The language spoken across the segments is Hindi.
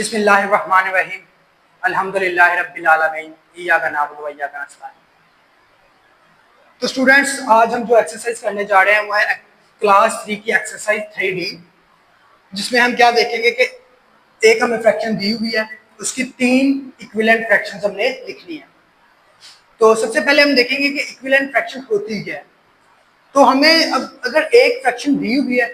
बिस्मिल्लाहिर्रहमानिर्रहीम अल्हम्दुलिल्लाहि रब्बिल आलमीन इय्याका नअबुदु व इय्याका नस्तईन। तो स्टूडेंट्स, आज हम जो एक्सरसाइज करने जा रहे हैं वो है क्लास 3 की एक्सरसाइज 3D, जिसमें हम क्या देखेंगे कि एक हमें फ्रैक्शन दी हुई है, उसकी 3 इक्विवेलेंट फ्रैक्शंस हमने लिखनी है। तो सबसे पहले हम देखेंगे कि इक्विवेलेंट फ्रैक्शन होती क्या है। तो हमें अब अगर एक फ्रैक्शन दी हुई है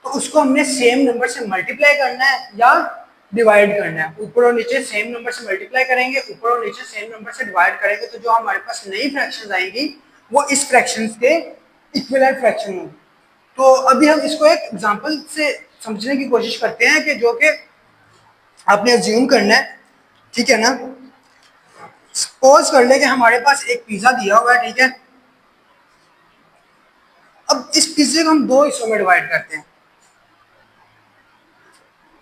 तो उसको हमने सेम नंबर से मल्टीप्लाई करना है या डिवाइड करना है। ऊपर और नीचे सेम नंबर से मल्टीप्लाई करेंगे, ऊपर और नीचे सेम नंबर से डिवाइड करेंगे, तो जो हमारे पास नई फ्रैक्शंस आएंगी वो इस फ्रैक्शंस के इक्विवेलेंट फ्रैक्शन होंगी। तो अभी हम इसको एक एग्जांपल से समझने की कोशिश करते हैं कि जो कि आपने अज्यूम करना है, ठीक है ना। सपोज कर ले कि हमारे पास एक पिज्जा दिया हुआ है, ठीक है। अब इस पिज्जे को हम दो हिस्सों में डिवाइड करते हैं।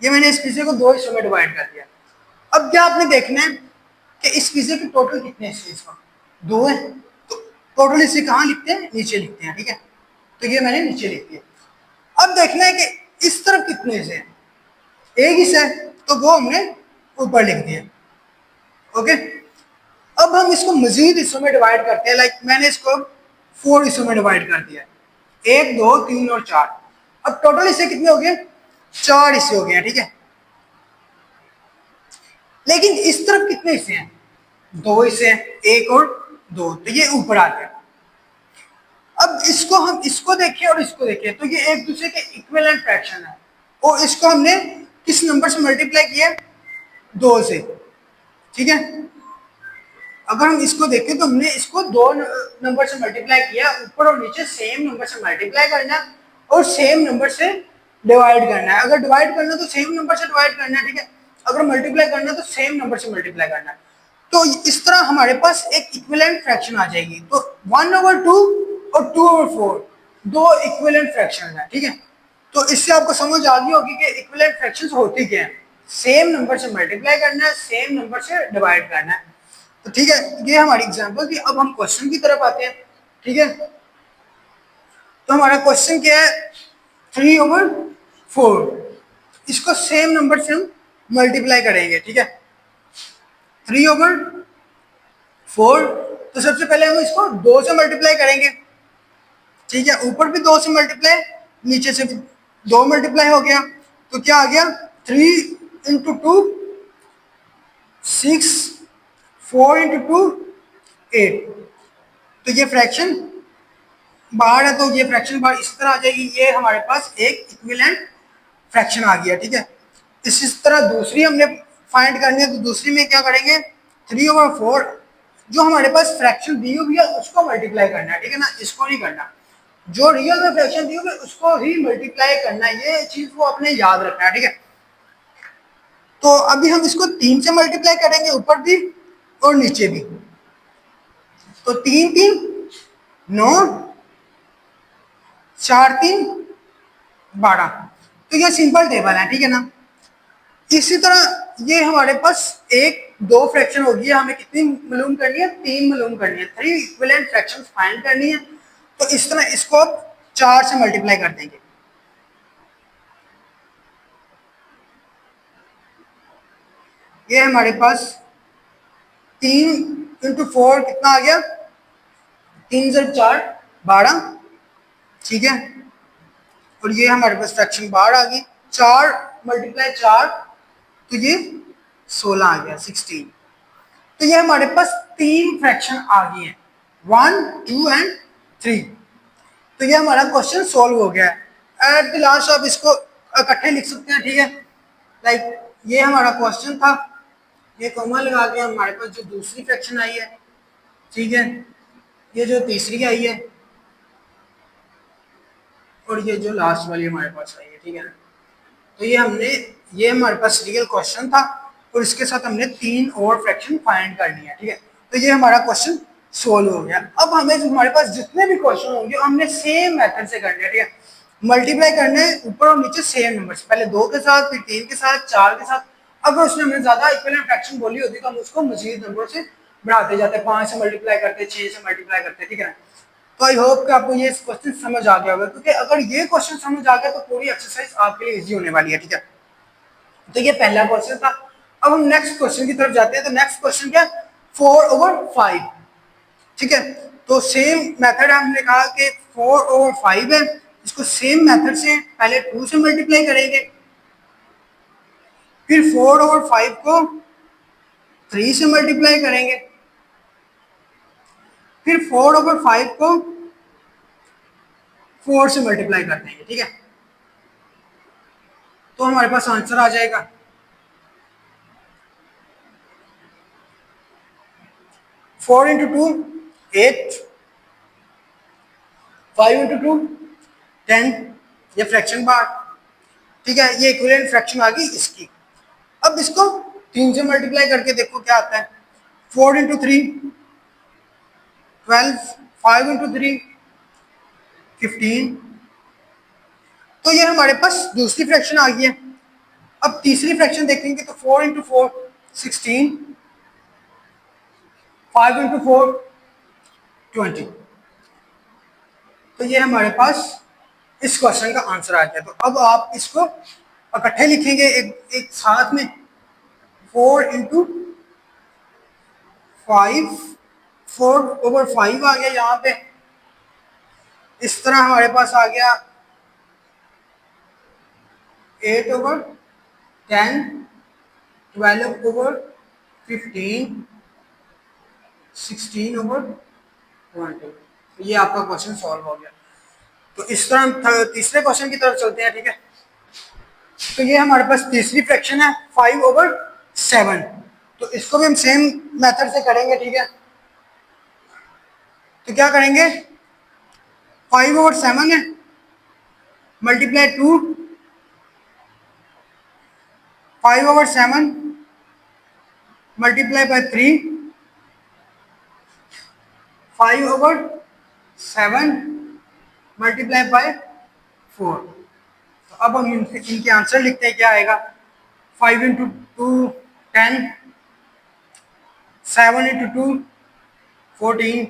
ये मैंने इस पिज्जे को दो हिस्सों में डिवाइड कर दिया। अब क्या आपने देखना है कि इस पिज्जे के टोटल कितने हिस्से इसका दो है, तो टोटल हिस्से कहाँ लिखते हैं, नीचे लिखते हैं, ठीक है। तो ये मैंने नीचे लिख दिया। अब देखना है कि इस तरफ कितने हिस्से हैं, एक हिस्सा है, तो वो हमने ऊपर लिख दिया। ओके, अब हम इसको मजीद हिस्सों में डिवाइड करते हैं। लाइक मैंने इसको 4 हिस्सों में डिवाइड कर दिया, 1 2 3 और 4। अब टोटल हिस्से कितने हो गए, 4 हिस्से हो गए हैं, ठीक है। लेकिन इस तरफ कितने हिस्से हैं, 2 हिस्से हैं, 1 और 2, तो ये ऊपर आ गया। अब इसको हम इसको देखें और इसको देखें तो ये एक दूसरे के इक्विवेलेंट फ्रैक्शन है, और इसको हमने किस नंबर से मल्टीप्लाई किया, 2 से, ठीक है। अगर हम इसको देखें तो हमने इसको 2 नंबर से मल्टीप्लाई किया, ऊपर और नीचे सेम नंबर से मल्टीप्लाई करना और सेम नंबर से डिवाइड करना है। अगर डिवाइड करना तो सेम नंबर से डिवाइड करना है, ठीक है। अगर मल्टीप्लाई करना तो सेम नंबर से मल्टीप्लाई करना है। तो इस तरह हमारे पास एक इक्विवेलेंट फ्रैक्शन आ जाएगी। तो 1/2 और 2/4 दो इक्विवेलेंट फ्रैक्शन है, ठीक है। तो इससे आपको समझ आ गई होगी कि इक्विवेलेंट फ्रैक्शंस होती क्या है। सेम नंबर से मल्टीप्लाई करना है, सेम नंबर से डिवाइड करना है। तो ठीक है, ये हमारी एग्जांपल थी। अब हम क्वेश्चन की तरफ आते हैं, ठीक है। तो हमारा क्वेश्चन क्या है, 3/4। इसको सेम नंबर से हम मल्टीप्लाई करेंगे, ठीक है। 3/4, तो सबसे पहले हम इसको 2 से मल्टीप्लाई करेंगे, ठीक है। ऊपर भी 2 से मल्टीप्लाई, नीचे से 2 मल्टीप्लाई हो गया, तो क्या आ गया, 3 × 2 6, 4 × 2 8। तो ये फ्रैक्शन बाहर है, तो ये फ्रैक्शन बाहर इस तरह आ जाएगी। ये हमारे पास एक इक्विवेलेंट फ्रैक्शन आ गया, ठीक है। इसी तरह दूसरी हमने फाइंड करनी है, तो दूसरी में क्या करेंगे, 3/4 जो हमारे पास फ्रैक्शन दी हुई है उसको मल्टीप्लाई करना है, ठीक है ना। इसको नहीं करना, जो रियल में फ्रैक्शन दी हुई है उसको ही मल्टीप्लाई करना है। ये चीज को अपने याद रखना है, ठीक है। तो अभी हम इसको 3 से मल्टीप्लाई करेंगे, ऊपर भी और नीचे भी। तो 3 3 9, 4 3 12। तो ये सिंपल टेबल है, ठीक है ना। इसी तरह ये हमारे पास एक 2 फ्रैक्शन होगी, हमें कितनी मालूम करनी है, 3 मालूम करनी है। 3 इक्विवेलेंट फ्रैक्शंस फाइंड करनी है। तो इस तरह इसको अब 4 से मल्टीप्लाई कर देंगे। ये हमारे पास 3 × 4 कितना आ गया, 3 × 4 12, ठीक है। और ये हमारे पास फ्रैक्शन बाहर आ गई, 4 × 4, तो ये 16 आ गया, 16। तो ये हमारे पास 3 फ्रैक्शन आ गई हैं, 1 2 एंड 3। तो ये हमारा क्वेश्चन सॉल्व हो गया है। एट द लास्ट आप इसको इकट्ठे लिख सकते हैं, ठीक है। लाइक ये हमारा क्वेश्चन था, ये कॉमा लगा के हमारे पास जो दूसरी फ्रैक्शन आई है, ठीक है, ये जो तीसरी आई है, और ये जो लास्ट वाली हमारे पास आई है, ठीक है ना। तो ये हमारे पास रियल क्वेश्चन था, और इसके साथ हमने 3 और फ्रैक्शन फाइंड करनी है, ठीक है। तो ये हमारा क्वेश्चन सोल्व हो गया। अब हमें हमारे पास जितने भी क्वेश्चन होंगे हमने सेम मेथड से करने हैं, ठीक है। मल्टीप्लाई करने ऊपर और नीचे सेम नंबर, पहले 2 के साथ, फिर 3 के साथ, 4 के साथ। अगर उसने हमें ज्यादा इक्विवेलेंट फ्रैक्शन बोली होती तो हम उसको मजीद नंबर से बढ़ाते जाते, 5 से मल्टीप्लाई करते, 6 से मल्टीप्लाई करते, ठीक है। तो आई होप कि आपको ये क्वेश्चन समझ आ गया होगा, क्योंकि अगर ये क्वेश्चन समझ आ गया तो पूरी एक्सरसाइज आपके लिए इजी होने वाली है, ठीक है। तो ये पहला क्वेश्चन था। अब हम नेक्स्ट क्वेश्चन की तरफ जाते हैं। तो नेक्स्ट क्वेश्चन क्या है, 4/5। ठीक है, तो सेम मेथड हमने कहा कि 4/5 है, इसको सेम मेथड से पहले 2 से मल्टीप्लाई करेंगे, फिर 4/5 को 3 से मल्टीप्लाई करेंगे, फिर 4/5 को 4 से मल्टीप्लाई कर देंगे। ठीक है, तो हमारे पास आंसर आ जाएगा 4 × 2 8, 5 × 2 10, ये फ्रैक्शन बार। ठीक है, ये इक्विवेलेंट फ्रैक्शन आ गई इसकी। अब इसको 3 से मल्टीप्लाई करके देखो क्या आता है। 4 × 3 12, 5 × 3 15। तो ये हमारे पास दूसरी फ्रैक्शन आ गई है। अब तीसरी फ्रैक्शन देखेंगे तो 4 × 4 16, 5 × 4 20। तो ये हमारे पास इस क्वेश्चन का आंसर आ गया। तो अब आप इसको इकट्ठे लिखेंगे एक साथ में। 4 × 5, 4/5 आ गया यहाँ पे। इस तरह हमारे पास आ गया 8/10, 12/15, 16/20। ये आपका क्वेश्चन सॉल्व हो गया। तो इस तरह हम तीसरे क्वेश्चन की तरफ चलते हैं। ठीक है, तो ये हमारे पास तीसरी फ्रैक्शन है 5/7। तो इसको भी हम सेम मेथड से करेंगे। ठीक है, तो क्या करेंगे, 5/7 है, multiply 2, 5/7 multiply by 3, 5/7 multiply by 4। तो अब हम इनके आंसर लिखते हैं, क्या आएगा। 5 × 2 10, 7 × 2 14।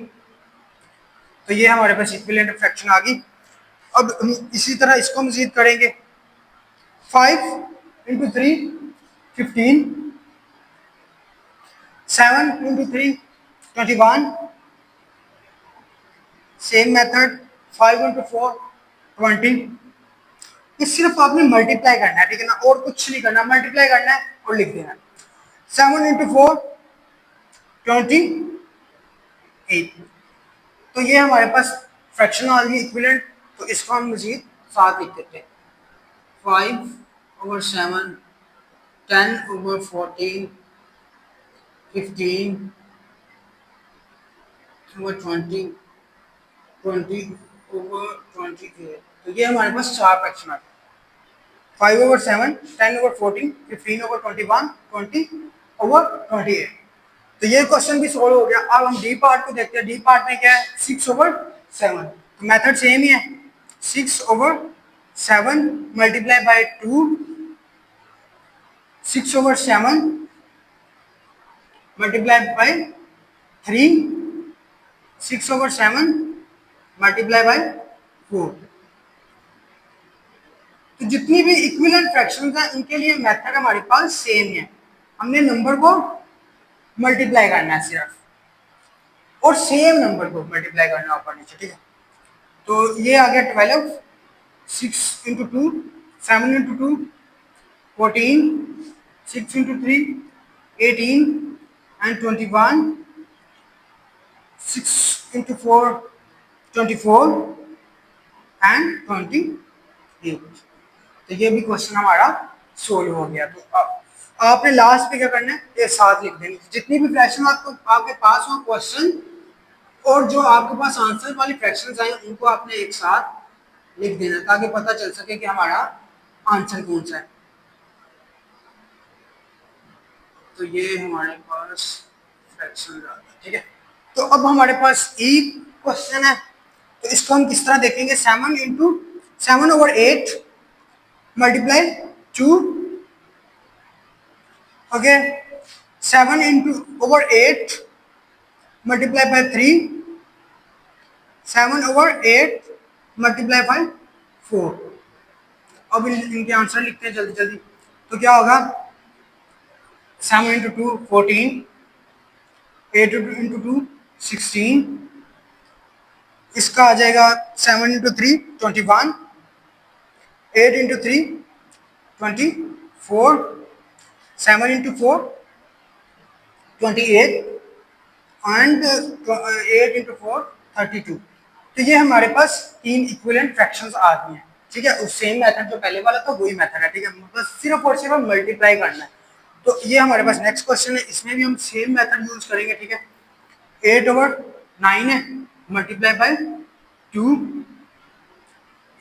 तो ये हमारे पास इक्विवेलेंट फ्रैक्शन आ गई। अब हम इसी तरह इसको मजीद करेंगे। 5 × 3 15, 7 × 3 21। Same method 5 × 4 20। ये सिर्फ आपने मल्टीप्लाई करना है, ठीक है ना, और कुछ नहीं करना, मल्टीप्लाई करना है और लिख देना। 7 × 4 28। तो ये हमारे पास फ्रैक्शन आ गई इक्विवेलेंट। तो इसको हम मजीद साथ लिख देते हैं। 5/7, 10/14, 15/20, 20/28। तो ये हमारे पास 4 फ्रैक्शन आते हैं। 5/7, 10/14, 15/21, 20/28। तो ये क्वेश्चन भी सोल्व हो गया। अब हम डी पार्ट को देखते हैं। डी पार्ट में क्या है, 6/7। तो मेथड सेम ही है। 6/7 multiply by 2, 6/7 multiply by 3, 6/7 multiply by 4। तो जितनी भी इक्विवेलेंट फ्रैक्शंस हैं इनके लिए मेथड हमारे पास सेम है। हमने नंबर को मल्टीप्लाई करना है सिर्फ, और सेम नंबर को मल्टीप्लाई करना ऊपर नीचे। ठीक है, तो ये आ गया 12, 6 × 2, 7 × 2 14, 6 × 3 18 and 21, 6 × 4 24 and 28। तो ये भी क्वेश्चन हमारा सोल्व हो गया। तो आपने लास्ट पे क्या करना है, ये साथ लिख देंगे जितनी भी फ्रैक्शन आपको आपके पास हो क्वेश्चन, और जो आपके पास आंसर वाली फ्रैक्शंस आए उनको आपने एक साथ लिख देना, ताकि पता चल सके कि हमारा आंसर कौन सा है। तो ये हमारे पास फ्रैक्शन आ गया। ठीक है, तो अब हमारे पास एक क्वेश्चन है। तो इसको हम किस तरह देखेंगे। 7/8 multiply 2। Okay, 7/8 multiply by 3, 7/8 multiply by 4। अब इनके आंसर लिखते हैं जल्दी जल्दी। तो क्या होगा 7 इंटू 2 14, 8 इंटू 2 16, इसका आ जाएगा 7 into 3 21, 8 into 3 24, 7 into 4 28 and 8 into 4 32। तो ये हमारे पास तीन इक्विवेलेंट फ्रैक्शंस आ गए हैं, ठीक है। उस सेम मेथड जो पहले वाला था वही मेथड है, ठीक है। बस सिर्फ और सिर्फ मल्टीप्लाई करना है। तो ये हमारे पास नेक्स्ट क्वेश्चन है, इसमें भी हम सेम मेथड यूज करेंगे, ठीक है। 8/9 है, multiply by 2,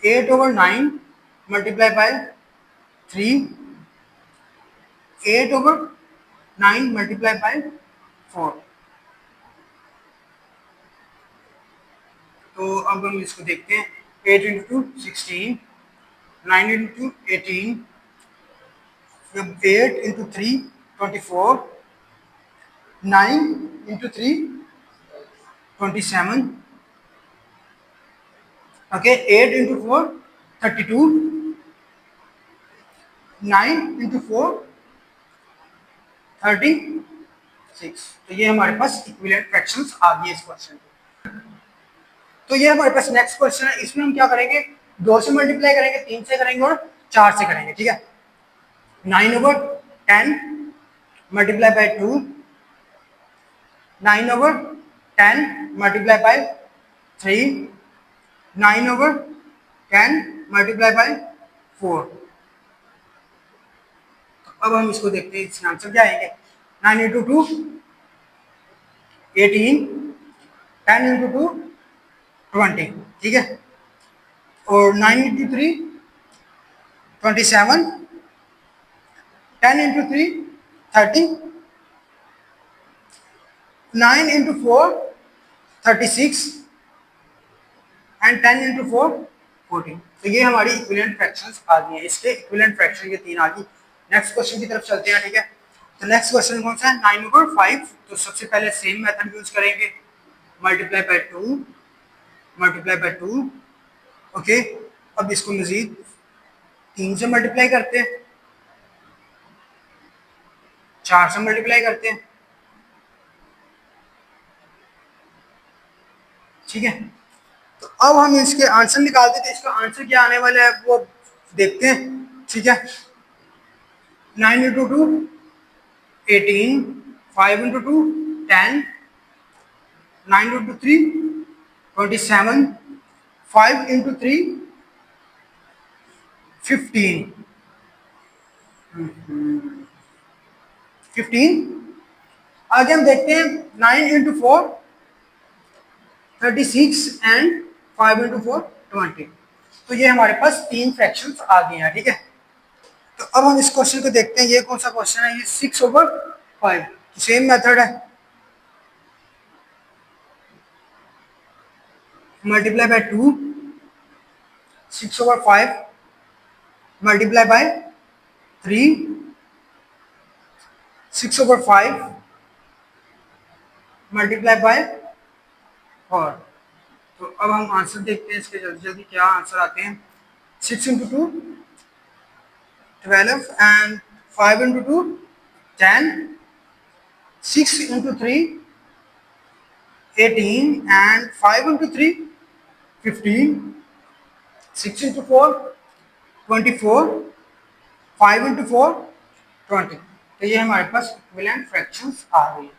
8/9 multiply by 3, 8/9 multiply by 4। तो अब हम इसको देखते हैं। 8 into 16, 9 into 18, 8 into 3 24, 9 into 3 27, okay. 8 into 4 32, 9 into 4 36। तो ये हमारे पास इक्विवेलेंट फ्रैक्शंस आ गई इस क्वेश्चन में। तो ये हमारे पास नेक्स्ट क्वेश्चन है, इसमें हम क्या करेंगे, 2 से मल्टीप्लाई करेंगे, 3 से करेंगे और 4 से करेंगे, ठीक है। 9/10 multiply by 2, 9/10 multiply by 3, 9/10 multiply by 4। अब हम इसको देखते हैं, इसका आंसर क्या आएंगे। 9 इंटू 2 18, 10 इंटू 2 20, ठीक है। और 9 into 3 27, 10 into 3 30, 9 into 4 36 and 10 into 4 14। तो ये हमारी इक्विवेलेंट फ्रैक्शंस आ गई हैं, इसके इक्विवेलेंट फ्रैक्शन ये तीन आ गई। नेक्स्ट क्वेश्चन की तरफ चलते हैं, ठीक है। तो नेक्स्ट क्वेश्चन कौन सा है, 9/5। तो सबसे पहले सेम मेथड यूज करेंगे, multiply by 2, multiply by 2, okay. अब इसको मजीद 3 से मल्टीप्लाई करते हैं, 4 से मल्टीप्लाई करते हैं, ठीक है। तो अब हम इसके आंसर निकालते थे, इसका आंसर क्या आने वाला है वो देखते हैं, ठीक है। 9 इंटू 2 18, 5 इंटू 2 10, 9 इंटू 3 27, 5 इंटू 3 15, 15। आगे हम देखते हैं 9 इंटू 4 36 एंड 5 इंटू 4 20। तो ये हमारे पास तीन फ्रैक्शंस आ गए हैं, ठीक है। तो अब हम इस क्वेश्चन को देखते हैं, ये कौन सा क्वेश्चन है, ये 6/5। सेम मेथड है, multiply by 2, 6/5 multiply by 3, 6/5 multiply by 4। तो अब हम आंसर देखते हैं इसके, जल्दी जल्दी क्या आंसर आते हैं। 6 into 2 12 and 5 into 2 10, 6 into 3 18 and 5 into 3 15, 6 into 4 24, 5 into 4 20। तो ये हमारे पास इक्विवेलेंट फ्रैक्शंस आ गई है।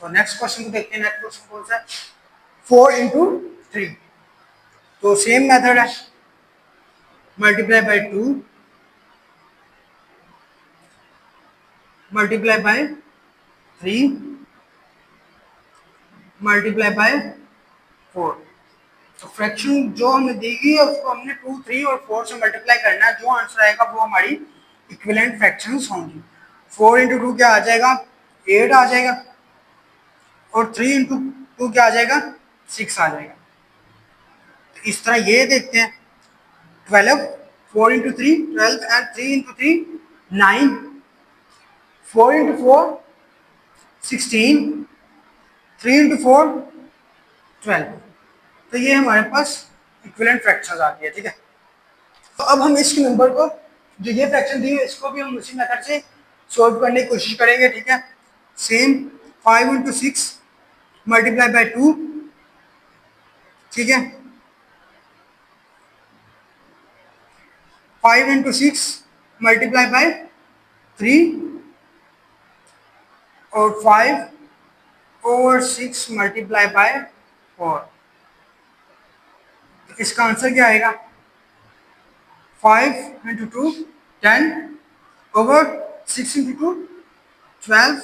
तो नेक्स्ट क्वेश्चन को देखते हैं, नेक्स्ट क्वेश्चन कौन सा है, 4 इंटू 3। तो सेम मेथड है, multiply by 2, multiply by 3, multiply by 4। तो फ्रैक्शन जो हमें दी गई है उसको हमने 2, 3 और 4 से मल्टीप्लाई करना है, जो आंसर आएगा वो हमारी इक्विवेलेंट फ्रैक्शंस होंगी। 4 इंटू 2 क्या आ जाएगा, 8 आ जाएगा, और 3 इंटू 2 क्या आ जाएगा, 6 आ जाएगा। तो इस तरह ये देखते हैं, 12, 4 into 3 12 and 3 into 3 9, 4 into 4 16, 3 into 4 12। तो ये हमारे पास इक्विवेलेंट फ्रैक्शंस आ गई है, ठीक है। तो अब हम इसके नंबर को जो ये फ्रैक्शन दी है इसको भी हम उसी मेथड से सॉल्व करने की कोशिश करेंगे, ठीक है। सेम 5 इंटू 6 मल्टीप्लाई बाय 2, ठीक है। 5 इंटू 6 मल्टीप्लाई बाय 3 और 5/6 मल्टीप्लाई बाय 4। इसका आंसर क्या आएगा? 5 इंटू 2 10 ओवर 6 इंटू 2 12,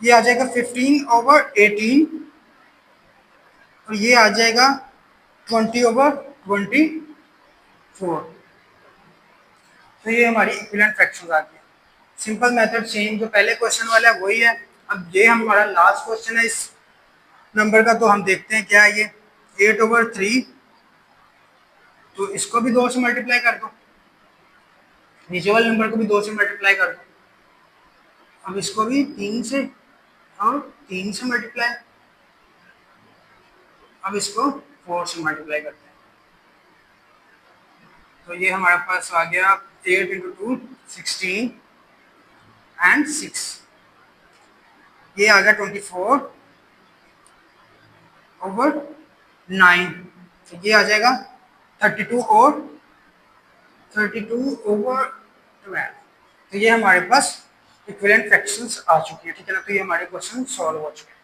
ये आ जाएगा 15/18 और ये आ जाएगा 20/24। तो ये हमारी इक्विवेलेंट फ्रैक्शंस आ गई। सिंपल मेथड सेम जो पहले क्वेश्चन वाला है वही है। अब ये हमारा लास्ट क्वेश्चन है इस नंबर का, तो हम देखते हैं क्या है ये। 8/3, तो इसको भी 2 से मल्टीप्लाई कर दो, नीचे वाले नंबर को भी 2 से मल्टीप्लाई कर दो। अब इसको भी 3 से और 3 से मल्टीप्लाई, अब इसको 4 से मल्टीप्लाई करते हैं। तो ये हमारे पास आ गया 8 इंटू 2 16 एंड 6, ये आ गया 24/9, तो ये आ जाएगा 32/12। तो ये हमारे पास इक्विवेलेंट फ्रैक्शंस आ चुकी है, ठीक है ना। तो ये हमारे क्वेश्चन सॉल्व हो चुके हैं।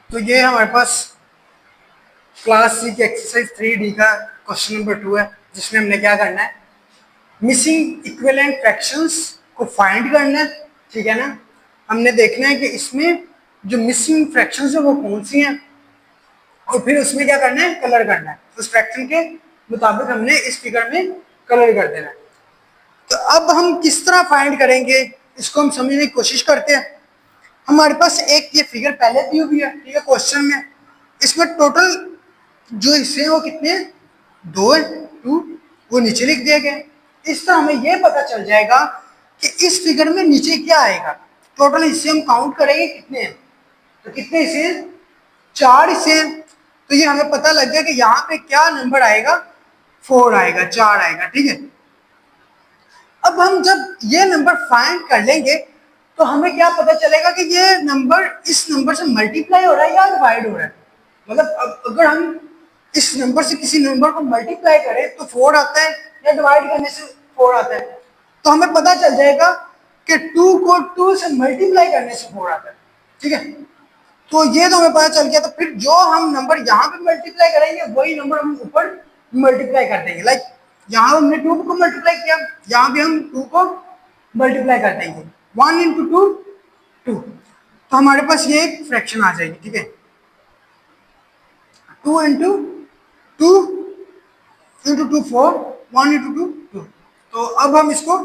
तो ये हमारे पास क्लास सी की एक्सरसाइज 3D का क्वेश्चन नंबर 2 है, जिसमें हमने क्या करना है, मिसिंग इक्विवेलेंट फ्रैक्शंस को फाइंड करना है, ठीक है ना। हमने देखना है कि इसमें जो मिसिंग फ्रैक्शंस है वो कौन सी हैं, और फिर उसमें क्या करना है, कलर करना है। उस फ्रैक्शन के मुताबिक हमने इस फिगर में कलर कर देना है। तो अब हम किस तरह फाइंड करेंगे, इसको हम समझने की कोशिश करते हैं। हमारे पास एक ये फिगर पहले दी हुई है, ठीक है, क्वेश्चन में। इसमें टोटल जो हिस्से हैं वो कितने हैं, 2 है, 2, वो नीचे लिख दिया गया। इस तरह हमें ये पता चल जाएगा कि इस फिगर में नीचे क्या आएगा। टोटल हिस्से हम काउंट करेंगे कितने हैं, तो कितने हिस्से हैं, 4 हिस्से हैं। तो ये हमें पता लग गया कि यहाँ पे क्या नंबर आएगा, 4 आएगा, 4 आएगा, ठीक है। अब हम जब ये नंबर फाइंड कर लेंगे तो हमें क्या पता चलेगा कि ये नंबर इस नंबर से मल्टीप्लाई हो रहा है या डिवाइड हो रहा है। मतलब अब अगर हम इस नंबर से किसी नंबर को मल्टीप्लाई करें तो 4 आता है, या डिवाइड करने से 4 आता है, तो हमें पता चल जाएगा कि 2 को 2 से मल्टीप्लाई करने से 4 आता है, ठीक है। तो ये तो हमें पता चल गया। तो फिर जो हम नंबर यहाँ पे मल्टीप्लाई करेंगे वही नंबर हम ऊपर मल्टीप्लाई कर देंगे। लाइक यहाँ हमने 2 को मल्टीप्लाई किया, यहाँ भी हम 2 को मल्टीप्लाई कर देंगे। 1 इंटू 2 2, तो हमारे पास ये एक फ्रैक्शन आ जाएगी, ठीक है। 2 इंटू 2 इंटू 2 4, 1 इंटू 2 2। तो अब हम इसको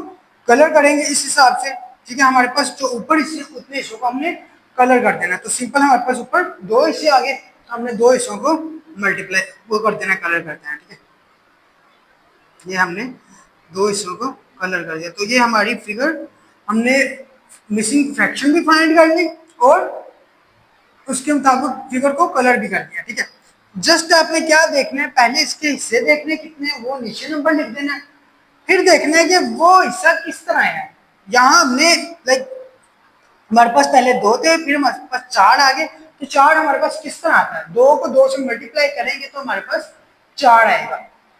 कलर करेंगे इस हिसाब से, ठीक है। हमारे पास जो ऊपर हिस्से उतने हिस्सों को हमने कलर कर देना। तो सिंपल हमारे पास ऊपर 2 हिस्से आ गए, तो हमने 2 हिस्सों को मल्टीप्लाई वो कर देना, कलर कर देना, ठीक है। ये हमने 2 हिस्सों को कलर कर दिया। तो ये हमारी फिगर, हमने मिसिंग फ्रैक्शन भी फाइंड कर ली और उसके मुताबिक फिगर को कलर भी कर दिया, ठीक है। जस्ट आपने क्या देखना है, पहले इसके हिस्से देखने कितने हैं वो नीचे नंबर लिख देना है, फिर देखना है कि वो हिस्सा किस तरह है। यहाँ हमने लाइक हमारे पास पहले 2 थे, फिर हमारे पास 4 आ गए, तो 4 हमारे पास किस तरह आता है, 2 को 2 से मल्टीप्लाई करेंगे तो हमारे पास 4 आएगा।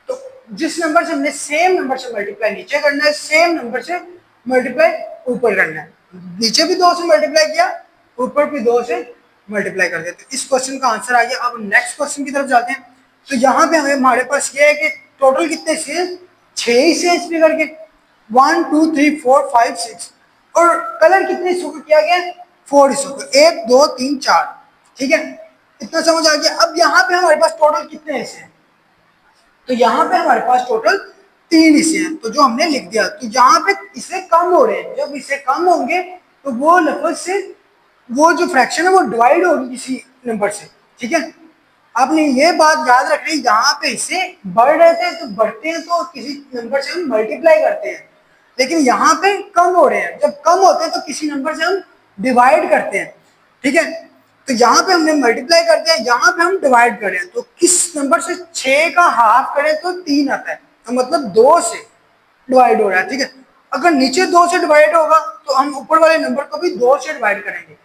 तो जिस नंबर से हमने सेम नंबर से मल्टीप्लाई नीचे करना है, सेम नंबर से मल्टीप्लाई ऊपर करना है। नीचे भी 2 से मल्टीप्लाई किया, ऊपर भी 2 से मल्टीप्लाई कर दिया। तो इस क्वेश्चन का आंसर आ गया। अब नेक्स्ट क्वेश्चन की तरफ जाते हैं। तो यहाँ पे हमें हमारे पास ये है कि टोटल कितने हिस्से, 6 हिस्से इस फिगर के, 1 2 3 4 5 6, और कलर कितने हिस्सों को किया गया, 4 हिस्सों को, 1 2 3 4, ठीक है। इतना समझ आ गया। अब यहाँ पे हमारे पास टोटल कितने हिस्से हैं, तो यहाँ पे हमारे पास टोटल 3 हिस्से हैं, तो जो हमने लिख दिया। तो यहाँ पे इससे कम हो रहे हैं, जब इससे कम होंगे तो वो लफ्ज से वो जो फ्रैक्शन है वो डिवाइड होगी किसी नंबर से, ठीक है। आपने ये बात याद रखनी, यहाँ पे हिस्से बढ़ रहे थे तो बढ़ते हैं तो किसी नंबर से हम मल्टीप्लाई करते हैं, लेकिन यहाँ पे कम हो रहे हैं, जब कम होते हैं तो किसी नंबर से हम डिवाइड करते हैं, ठीक है। तो यहाँ पे हमने मल्टीप्लाई कर दिया, यहाँ पे हम डिवाइड कर रहे हैं। तो किस नंबर से 6 का हाफ करें तो 3 आता है, तो मतलब 2 से डिवाइड हो रहा है, ठीक है। अगर नीचे 2 से डिवाइड होगा तो हम ऊपर वाले नंबर को भी 2 से डिवाइड करेंगे।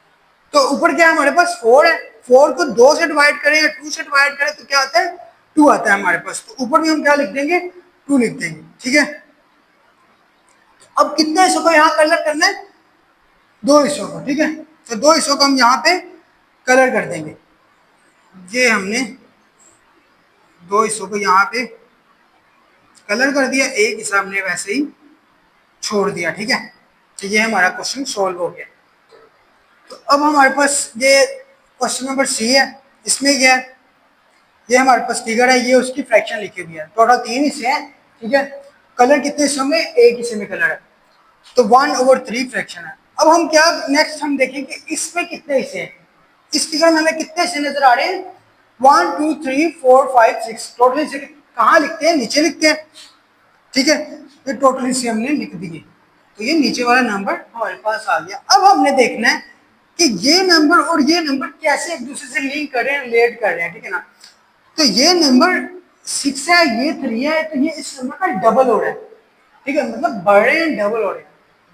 तो ऊपर क्या है हमारे पास 4 है, 4 को 2 से डिवाइड करें या 2 से डिवाइड करें तो क्या आता है 2 आता है हमारे पास। तो ऊपर भी हम क्या लिख देंगे 2 लिख देंगे, ठीक है। अब कितने हिस्सों को यहाँ कलर करना है, 2 हिस्सों को, ठीक है। तो 2 हिस्सों को हम यहाँ पे कलर कर देंगे। ये हमने 2 हिस्सों को यहाँ पे कलर कर दिया, एक हिस्सा हमने वैसे ही छोड़ दिया, ठीक है। तो ये हमारा क्वेश्चन सॉल्व हो गया। तो अब हमारे पास ये क्वेश्चन नंबर सी है, इसमें क्या है, ये हमारे पास फिगर है, ये उसकी फ्रैक्शन लिखी हुई है। टोटल 3 हिस्से हैं, ठीक है। कलर कितने हिस्सों में, एक हिस्से में कलर है, तो 1/3 फ्रैक्शन है। अब हम क्या नेक्स्ट हम देखेंगे इसमें कितने हिस्से हैं। इस फिगर में हमें कितने हिस्से नजर आ रहे हैं, 1 2 3 4 5 6। टोटल हिस्से कहाँ लिखते हैं, नीचे लिखते हैं, ठीक है। ये टोटल हिस्से हमने लिख दिए, तो ये नीचे वाला नंबर हमारे पास आ गया। अब हमने देखना है कि ये नंबर और ये नंबर कैसे एक दूसरे से लिंक कर रहे हैं, रिलेट कर रहे हैं, ठीक है ना। तो ये नंबर 6 है, ये 3 है, तो ये इस नंबर का डबल हो रहा है, ठीक है। मतलब बढ़ रहे हैं, डबल हो रहे हैं।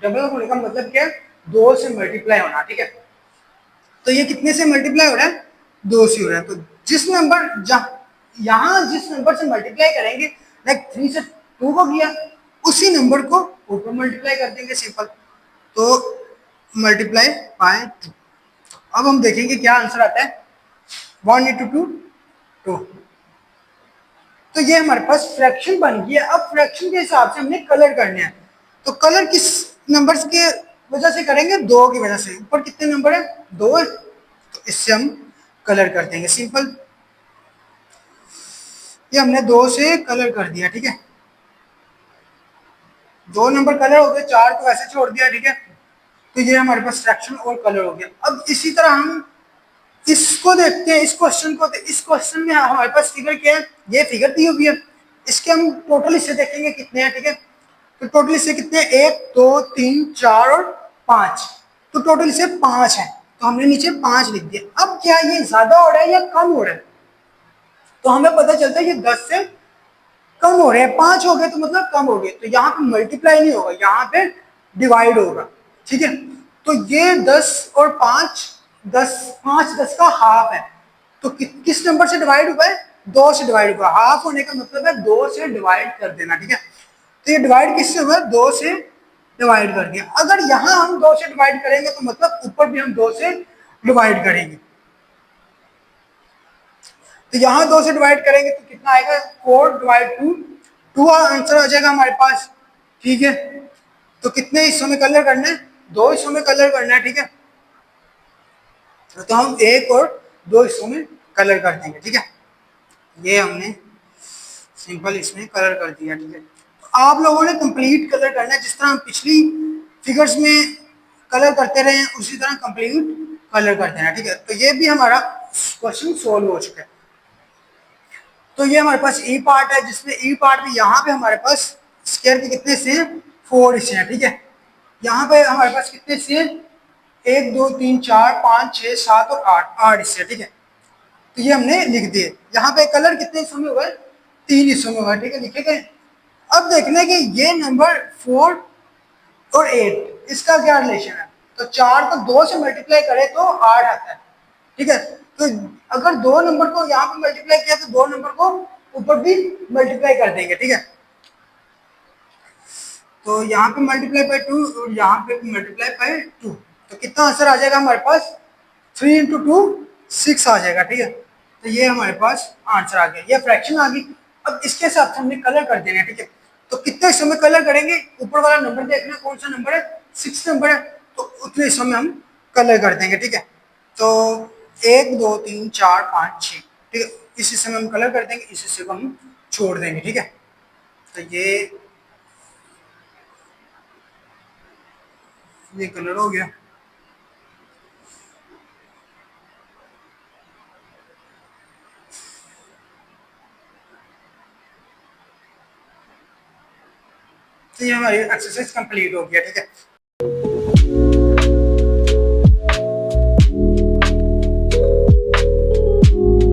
डबल होने का मतलब क्या है, 2 से मल्टीप्लाई होना, ठीक है। तो ये कितने से मल्टीप्लाई हो रहा है, 2 से हो रहा है। तो जिस नंबर यहाँ जिस नंबर से मल्टीप्लाई करेंगे, लाइक 3 से 2 को किया, उसी नंबर को ऊपर मल्टीप्लाई कर देंगे, सिंपल। तो मल्टीप्लाई बाय 2। अब हम देखेंगे क्या आंसर आता है, 1 इंटू 2 2। तो ये हमारे पास फ्रैक्शन बन गई है। अब फ्रैक्शन के हिसाब से हमने कलर करने हैं। तो कलर किस नंबर्स के वजह से करेंगे, 2 की वजह से। ऊपर कितने नंबर है, 2 है, तो इससे हम कलर कर देंगे, सिंपल। ये हमने 2 से कलर कर दिया, ठीक है। 2 नंबर कलर हो गए, 4 को ऐसे छोड़ दिया, ठीक है। तो ये हमारे पास फ्रैक्शन और कलर हो गया। अब इसी तरह हम इसको देखते हैं, इस क्वेश्चन को। इस क्वेश्चन में हमारे पास फिगर क्या है, ये फिगर दी हुई है। इसके हम टोटल हिस्से देखेंगे कितने हैं, ठीक है। तो टोटल हिस्से कितने हैं, 1 2 3 4 और 5। तो टोटल हिस्से 5 है, तो हमने नीचे 5 लिख दिया। अब क्या ये ज्यादा हो रहा है या कम हो रहा है, तो हमें पता चलता है ये 10 से कम हो रहे हैं। 5 हो गए तो मतलब कम हो गए, तो यहाँ पे मल्टीप्लाई नहीं होगा, यहाँ पे डिवाइड होगा, ठीक है। तो ये 10 और 5, 10 5 10 का हाफ है। तो किस नंबर से डिवाइड हुआ है, 2 से डिवाइड हुआ। हाफ होने का मतलब है 2 से डिवाइड कर देना, ठीक है। तो ये डिवाइड किससे हुआ, 2 से डिवाइड कर दिया। अगर यहाँ हम 2 से डिवाइड करेंगे तो मतलब ऊपर भी हम 2 से डिवाइड करेंगे। तो यहाँ 2 से डिवाइड करेंगे तो कितना आएगा, 4 डिवाइड 2, 2 आंसर आ जाएगा हमारे पास, ठीक है। तो कितने हिस्सों में कलर करना है, 2 हिस्सों में कलर करना है, ठीक है। तो हम 1 और 2 हिस्सों में कलर कर देंगे, ठीक है। ये हमने सिंपल इसमें कलर कर दिया, ठीक है। तो आप लोगों ने कंप्लीट कलर करना है, जिस तरह हम पिछली फिगर्स में कलर करते रहे हैं उसी तरह कंप्लीट कलर कर देना, ठीक है। तो ये भी हमारा क्वेश्चन सोल्व हो चुका है। तो ये हमारे पास ई पार्ट है, जिसमें ई पार्ट में यहाँ पे हमारे पास स्क्वायर के कितने हिस्से हैं, 4 हिस्से हैं, ठीक है। यहाँ पे हमारे पास कितने हिस्से हैं, 1 2 3 4 5 6 7 और 8 हिस्से, ठीक है। तो ये हमने लिख दिए। यहाँ पे कलर कितने हिस्सों में हुआ है, 3 हिस्सों में हुआ है, ठीक है, लिखे गए। अब देखना है कि ये नंबर 4 और 8 इसका क्या रिलेशन है। तो 4 को 2 से मल्टीप्लाई करें तो 8 आता है, ठीक है। तो अगर 2 नंबर को यहाँ पे मल्टीप्लाई किया तो 2 नंबर को ऊपर भी मल्टीप्लाई कर देंगे, ठीक है। तो यहाँ पे मल्टीप्लाई बाय 2 और यहाँ पे मल्टीप्लाई बाय 2, तो कितना आंसर आ जाएगा हमारे पास, 3 इंटू 2 6 आ जाएगा, ठीक है। तो ये हमारे पास आंसर आ गया, ये फ्रैक्शन आ गई। अब इसके साथ हमने कलर कर देना है, ठीक है। तो कितने हिस्सों में कलर करेंगे, ऊपर वाला नंबर देखना कौन सा नंबर है, 6 नंबर है, तो उतने हिस्सों में हम कलर कर देंगे, ठीक है। तो 1 2 3 4 5 6, ठीक है। इस हिस्से में हम कलर कर देंगे, इस हिस्से को हम छोड़ देंगे, ठीक है। तो ये कलर हो गया। तो ये हमारी एक्सरसाइज कंप्लीट हो गया, ठीक है।